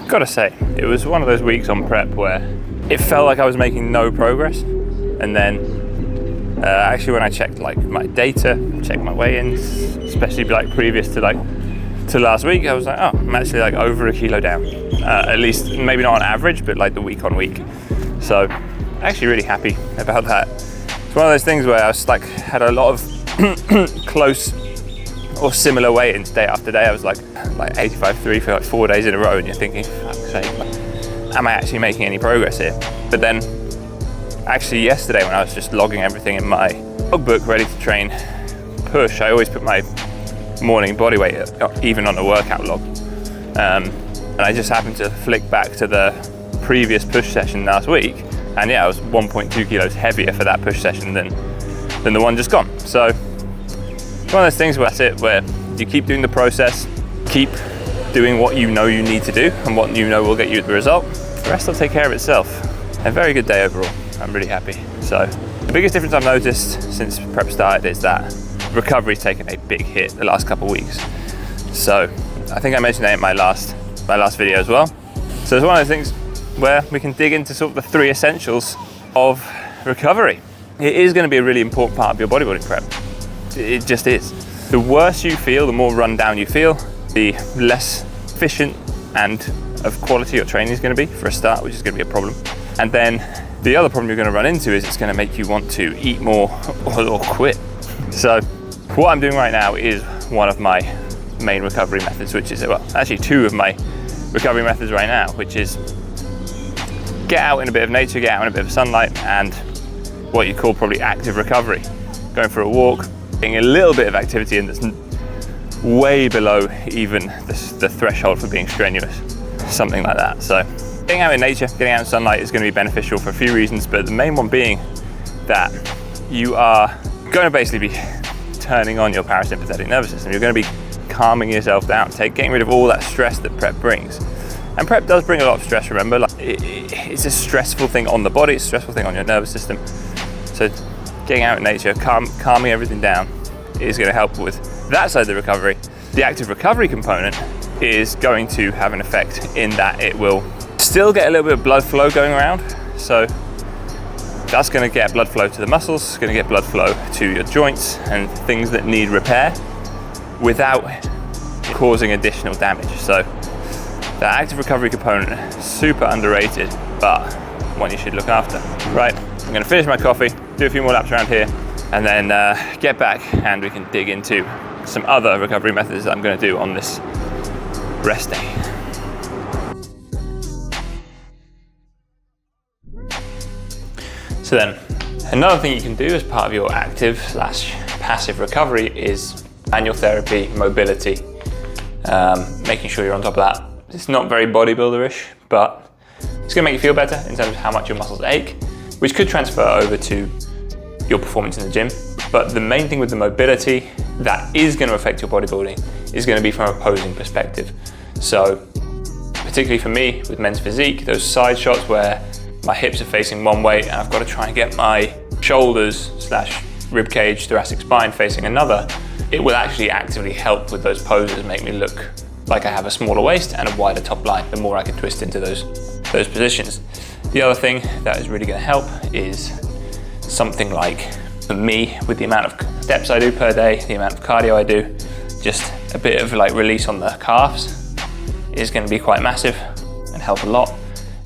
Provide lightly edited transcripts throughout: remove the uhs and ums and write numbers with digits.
Gotta say, it was one of those weeks on prep where it felt like I was making no progress. And then actually when I checked like my data, checked my weigh-ins, especially like previous to last week, I was like, oh, I'm actually like over a kilo down. At least, maybe not on average, but like the week on week. So actually really happy about that. It's one of those things where I was like, had a lot of close or similar weigh-ins day after day. I was like 85.3 for like 4 days in a row, and you're thinking, fuck's sake, am I actually making any progress here? But then actually yesterday when I was just logging everything in my logbook ready to train push, I always put my morning body weight even on the workout log. And I just happened to flick back to the previous push session last week, and yeah, I was 1.2 kilos heavier for that push session than the one just gone. So it's one of those things where that's it, where you keep doing the process, keep doing what you know you need to do and what you know will get you the result. The rest will take care of itself. A very good day overall. I'm really happy. So the biggest difference I've noticed since prep started is that recovery's taken a big hit the last couple of weeks. So I think I mentioned that in my last video as well. So it's one of those things where we can dig into sort of the 3 essentials of recovery. It is going to be a really important part of your bodybuilding prep. It just is. The worse you feel, the more run down you feel, the less efficient and of quality your training is going to be for a start, which is going to be a problem. And then the other problem you're going to run into is it's going to make you want to eat more or quit. So what I'm doing right now is one of my main recovery methods, which is, well, actually 2 of my recovery methods right now, which is get out in a bit of nature, get out in a bit of sunlight, and what you call probably active recovery. Going for a walk, getting a little bit of activity in that's way below even the threshold for being strenuous, something like that. So getting out in nature, getting out in sunlight is going to be beneficial for a few reasons, but the main one being that you are going to basically be turning on your parasympathetic nervous system. You're going to be calming yourself down, getting rid of all that stress that prep brings. And prep does bring a lot of stress, remember. Like it's a stressful thing on the body, it's a stressful thing on your nervous system. So getting out in nature, calming everything down is going to help with that side of the recovery. The active recovery component is going to have an effect in that it will still get a little bit of blood flow going around. So that's going to get blood flow to the muscles, it's going to get blood flow to your joints and things that need repair without causing additional damage. So the active recovery component, super underrated, but one you should look after. Right, I'm going to finish my coffee, do a few more laps around here, and then get back and we can dig into some other recovery methods that I'm going to do on this rest day. So then, another thing you can do as part of your active/passive recovery is manual therapy, mobility, making sure you're on top of that. It's not very bodybuilder-ish, but it's going to make you feel better in terms of how much your muscles ache, which could transfer over to your performance in the gym. But the main thing with the mobility that is going to affect your bodybuilding is going to be from a posing perspective. So particularly for me with men's physique, those side shots where my hips are facing one way and I've got to try and get my shoulders/rib cage, thoracic spine facing another, it will actually actively help with those poses, make me look like I have a smaller waist and a wider top line, the more I can twist into those positions. The other thing that is really going to help is something like, for me, with the amount of steps I do per day, the amount of cardio I do, just a bit of like release on the calves is going to be quite massive and help a lot.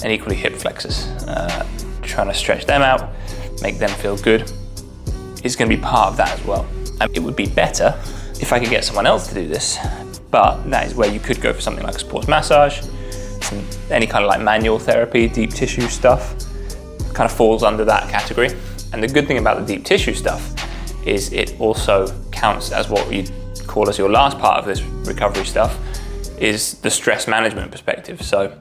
And equally hip flexors, trying to stretch them out, make them feel good, is going to be part of that as well. And it would be better if I could get someone else to do this, but that is where you could go for something like a sports massage, any kind of like manual therapy, deep tissue stuff, kind of falls under that category. And the good thing about the deep tissue stuff is it also counts as what you call as your last part of this recovery stuff, is the stress management perspective. So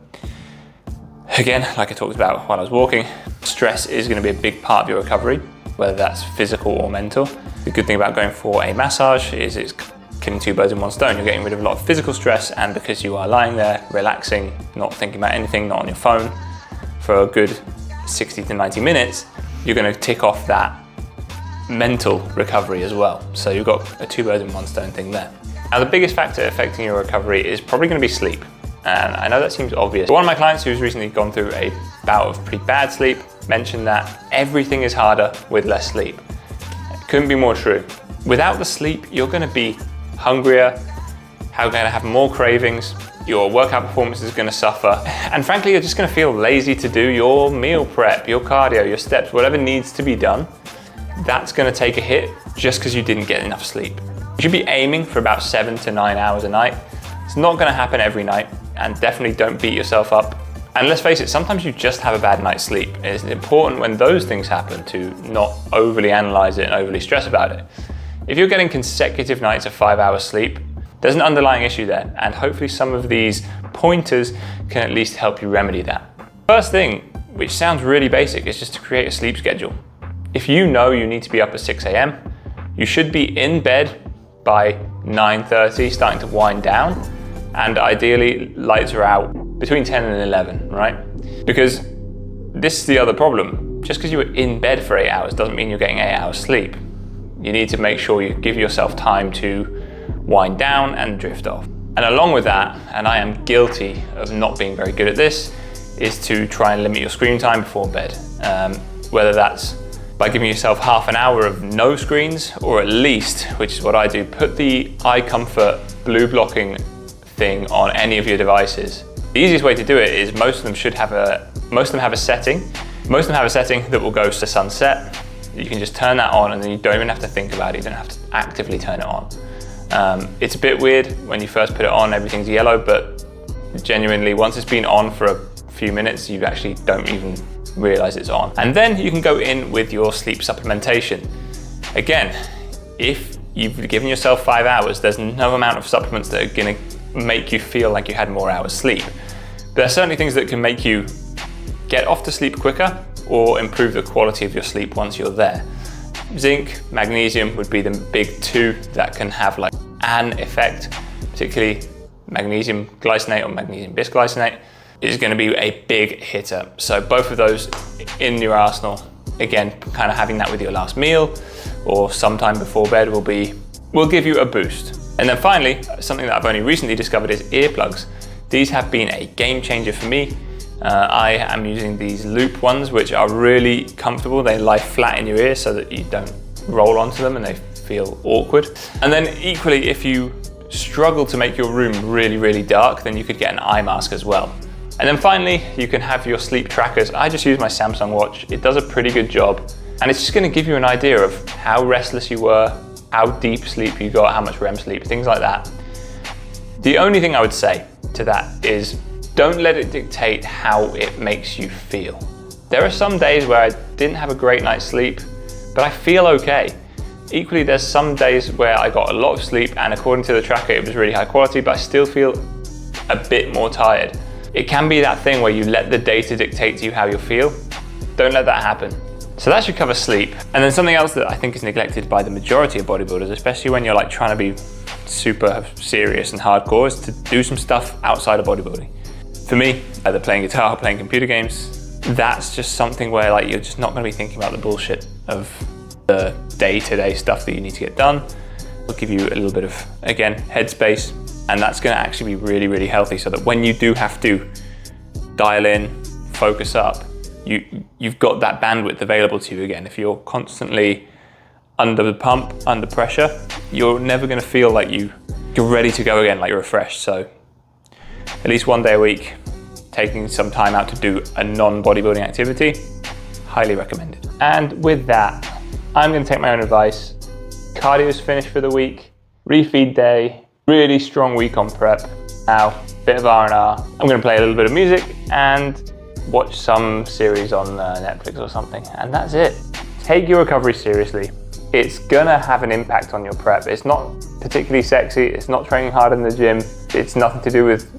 again, like I talked about while I was walking, stress is going to be a big part of your recovery, whether that's physical or mental. The good thing about going for a massage is it's killing 2 birds in one stone. You're getting rid of a lot of physical stress, and because you are lying there, relaxing, not thinking about anything, not on your phone, for a good 60 to 90 minutes, you're going to tick off that mental recovery as well. So you've got a 2 birds in one stone thing there. Now the biggest factor affecting your recovery is probably going to be sleep. And I know that seems obvious. But one of my clients who's recently gone through a bout of pretty bad sleep mentioned that everything is harder with less sleep. It couldn't be more true. Without the sleep, you're gonna be hungrier, you're gonna have more cravings, your workout performance is gonna suffer, and frankly, you're just gonna feel lazy to do your meal prep, your cardio, your steps, whatever needs to be done. That's gonna take a hit just because you didn't get enough sleep. You should be aiming for about 7 to 9 hours a night. It's not gonna happen every night, and definitely don't beat yourself up. And let's face it, sometimes you just have a bad night's sleep. It's important when those things happen to not overly analyze it and overly stress about it. If you're getting consecutive nights of 5 hours sleep, there's an underlying issue there, and hopefully some of these pointers can at least help you remedy that. First thing, which sounds really basic, is just to create a sleep schedule. If you know you need to be up at 6 a.m., you should be in bed by 9:30, starting to wind down, and ideally lights are out between 10 and 11, right? Because this is the other problem. Just because you were in bed for 8 hours doesn't mean you're getting 8 hours sleep. You need to make sure you give yourself time to wind down and drift off. And along with that, and I am guilty of not being very good at this, is to try and limit your screen time before bed. Whether that's by giving yourself half an hour of no screens, or at least, which is what I do, put the eye comfort blue blocking thing on any of your devices. The easiest way to do it is most of them have a setting. Most of them have a setting that will go to sunset. You can just turn that on and then you don't even have to think about it. You don't have to actively turn it on. It's a bit weird when you first put it on, everything's yellow, but genuinely once it's been on for a few minutes, you actually don't even realize it's on. And then you can go in with your sleep supplementation. Again, if you've given yourself 5 hours, there's no amount of supplements that are gonna make you feel like you had more hours sleep. But there are certainly things that can make you get off to sleep quicker or improve the quality of your sleep once you're there. Zinc, magnesium would be the big two that can have like an effect, particularly magnesium glycinate or magnesium bisglycinate is going to be a big hitter. So both of those in your arsenal, again, kind of having that with your last meal or sometime before bed will give you a boost. And then finally, something that I've only recently discovered is earplugs. These have been a game changer for me. I am using these loop ones, which are really comfortable. They lie flat in your ear so that you don't roll onto them and they feel awkward. And then equally, if you struggle to make your room really, really dark, then you could get an eye mask as well. And then finally, you can have your sleep trackers. I just use my Samsung watch. It does a pretty good job. And it's just gonna give you an idea of how restless you were, how deep sleep you got, how much REM sleep, things like that. The only thing I would say to that is don't let it dictate how it makes you feel. There are some days where I didn't have a great night's sleep, but I feel okay. Equally, there's some days where I got a lot of sleep and according to the tracker, it was really high quality, but I still feel a bit more tired. It can be that thing where you let the data dictate to you how you feel. Don't let that happen. So that should cover sleep. And then something else that I think is neglected by the majority of bodybuilders, especially when you're like trying to be super serious and hardcore, is to do some stuff outside of bodybuilding. For me, either playing guitar or playing computer games, that's just something where like you're just not gonna be thinking about the bullshit of the day-to-day stuff that you need to get done. It'll give you a little bit of, again, headspace, and that's gonna actually be really, really healthy so that when you do have to dial in, focus up, you've got that bandwidth available to you again. If you're constantly under the pump, under pressure, you're never gonna feel like you're ready to go again, like you're refreshed. So at least one day a week, taking some time out to do a non-bodybuilding activity, highly recommended. And with that, I'm gonna take my own advice. Cardio's finished for the week, refeed day, really strong week on prep. Now, bit of R&R. I'm gonna play a little bit of music and watch some series on Netflix or something, and that's it. Take your recovery seriously. It's gonna have an impact on your prep. It's not particularly sexy, it's not training hard in the gym, it's nothing to do with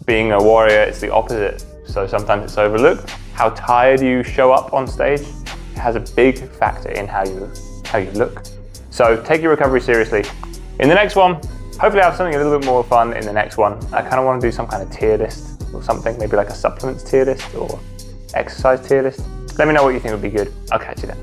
being a warrior, it's the opposite. So sometimes it's overlooked. How tired you show up on stage has a big factor in how you look. So take your recovery seriously. In the next one, hopefully I have something a little bit more fun in the next one. I kind of want to do some kind of tier list or something, maybe like a supplements tier list or exercise tier list. Let me know what you think would be good. I'll catch you then.